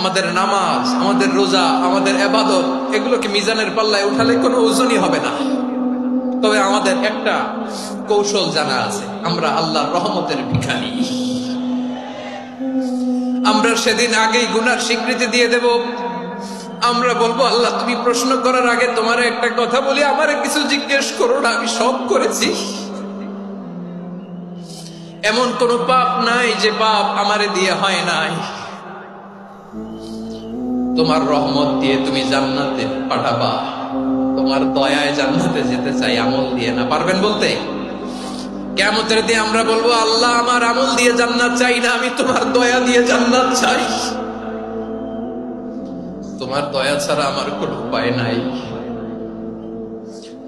আমাদের নামাজ, আমাদের রোজা, আমাদের ইবাদত এগুলোকে মিজানের পাল্লায় উঠালে কোনো ওজনই হবে না। তবে আমাদের একটা কৌশল জানা আছে, আমরা আল্লাহর রহমতের ভিখারি। আমরা সেদিন আগেই গুনার স্বীকৃতি দিয়ে দেব। আমরা বলবো, আল্লাহ তুমি প্রশ্ন করার আগে তোমার একটা কথা বলি, আমারে কিছু জিজ্ঞেস করো না, আমি সব করেছি। এমন কোন পাপ নাই যে পাপ আমারে দিয়ে হয় নাই। তোমার রহমত দিয়ে তুমি জান্নাতে পাঠাবা, তোমার দয়ায় জান্নাতে যেতে চাই, আমল দিয়ে না। পারবেন বলতে? কিয়ামতের দিন আমরা বলবো, আল্লাহ আমার আমল দিয়ে জান্নাত চাই না, আমি তোমার দয়া দিয়ে জান্নাত চাই। তোমার দয়া ছাড়া আমার কোনো উপায় নাই।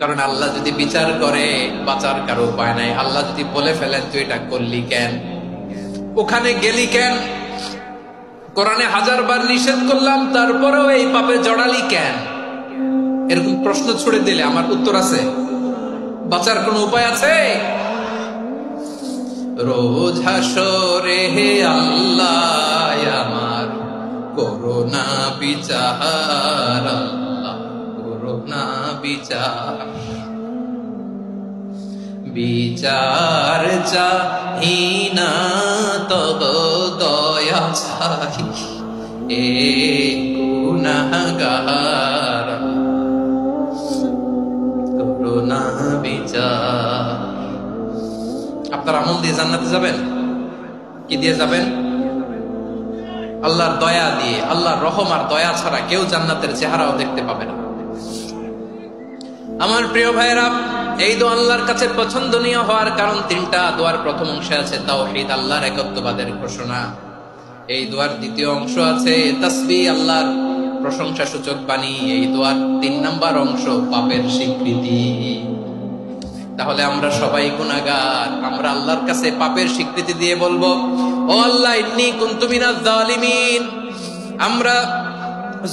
কারণ আল্লাহ যদি বিচার করে, বাঁচার কারো উপায় নাই। আল্লাহ যদি বলে ফেলেন তুই এটা করলি কেন, ওখানে গেলি কেন, কোরআনে 1000 বার নিষেধ করলাম তারপরেও এই পাপে জড়ালি কেন, এরকম প্রশ্ন ছুড়ে দিলে আমার উত্তর আছে? বাঁচার কোনো উপায় আছে? রোজ হাসরে হে আল্লাহ আমার করোনা বিচার, আল্লাহ করোনা বিচার, বিচার চাহি না তব দয়া চাই, এ গুনাহগার করোনা বিচার। আপনার আমল দিয়ে জান্নাতে যাবেন? কি দিয়ে যাবেন? আল্লাহর দয়া দিয়ে। আল্লাহর রহম আর দয়া ছাড়া কেউ জান্নাতের চেহারাও দেখতে পাবে না। আমার প্রিয় ভাইরা, এই দোয়া আল্লাহর কাছে পছন্দনীয় হওয়ার কারণ 3টা। দোয়ার প্রথম অংশে আছে তাওহীদ, আল্লাহর একত্ববাদের ঘোষণা। এই দোয়ার দ্বিতীয় অংশ আছে তাসবিহ, আল্লাহর প্রশংসা সূচক বাণী। এই দোয়ার 3 নাম্বার অংশ পাপের স্বীকৃতি। তাহলে আমরা সবাই গুনাহগার। আমরা আল্লাহর কাছে পাপের স্বীকৃতি দিয়ে বলবো, ও আল্লাহ ইন্নী কুনতু মিনাজ জালিমিন, আমরা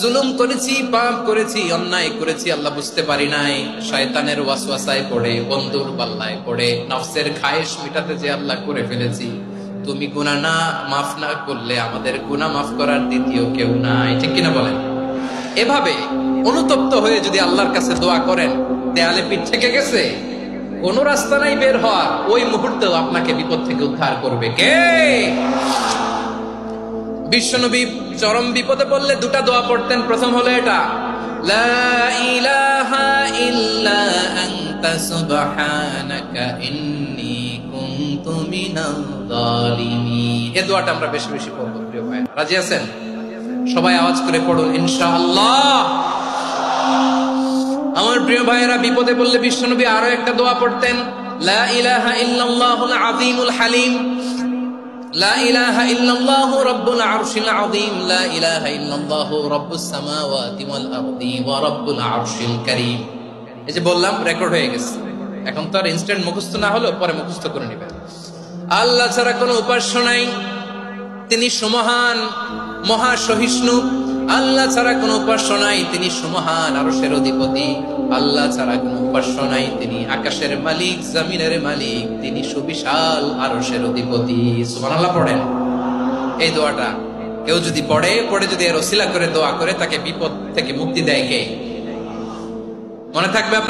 জুলুম করেছি, পাপ করেছি, অন্যায় করেছি, আল্লাহ বুঝতে পারি নাই, শয়তানের ওয়াসওয়াসায় পড়ে, বন্ধুর পাল্লায় পড়ে, নফসের খায়েশ মিটাতে যে আল্লাহ করে ফেলেছি। তুমি গুনাহ না মাফ না করলে আমাদের গুনাহ মাফ করার দ্বিতীয় কেউ নাই। ঠিক কিনা বলেন? এভাবে অনুতপ্ত হয়ে যদি আল্লাহর কাছে দোয়া করেন, দেয়ালে পিঠ থেকে গেছে, কোন রাস্তা নাই বের হওয়ার, ওই মুহূর্তেও আপনাকে বিপদ থেকে উদ্ধার করবে কে? বিশ্বনবী চরম বিপদে পড়লে 2টা দোয়া পড়তেন। প্রথম হলো এটা, লা ইলাহা ইল্লা আনতা সুবহানাকা ইন্নী কুনতু মিনাজ জালিমিন। এই দোয়াটা আমরা বেশি বেশি পড়ব প্রিয় ভাই। রাজি আছেন? সবাই আওয়াজ করে পড়ুন ইনশাআল্লাহ। আমার প্রিয় ভাইয়েরা, বিপদে পড়লে বিশ্বনবী আরো একটা দোয়া পড়তেন, লা ইলাহা ইল্লাল্লাহুল আযীমুল হালিম, লা ইলাহা ইল্লাল্লাহু রাব্বুল আরশিল আযীম, লা ইলাহা ইল্লাল্লাহু রাব্বুস সামাওয়াতি ওয়াল আরদি ওয়া রাব্বুল আরশিল কারীম। এই যে বললাম, রেকর্ড হয়ে গেছে। এখন তো আর ইনস্ট্যান্ট মুখস্থ না হলো, পরে মুখস্থ করে নেবেন। আল্লাহ ছাড়া কোনো উপাস্য নাই, তিনি সুমহান, মহা সহিষ্ণু। আল্লাহ ছাড়া কোনো উপাস্য নাই, তিনি সুমহান, আরশের অধিপতি। আল্লাহ ছাড়া কোনো উপাস্য নাই, তিনি আকাশের মালিক, জমিনের মালিক, তিনি সুবিশাল আরশের অধিপতি। সুবহানাল্লাহ পড়েন। এই দোয়াটা কেউ যদি পড়ে যদি এর ওসিলা করে দোয়া করে, তাকে বিপদ থেকে মুক্তি দেয় কে? মনে থাকবে আপনার?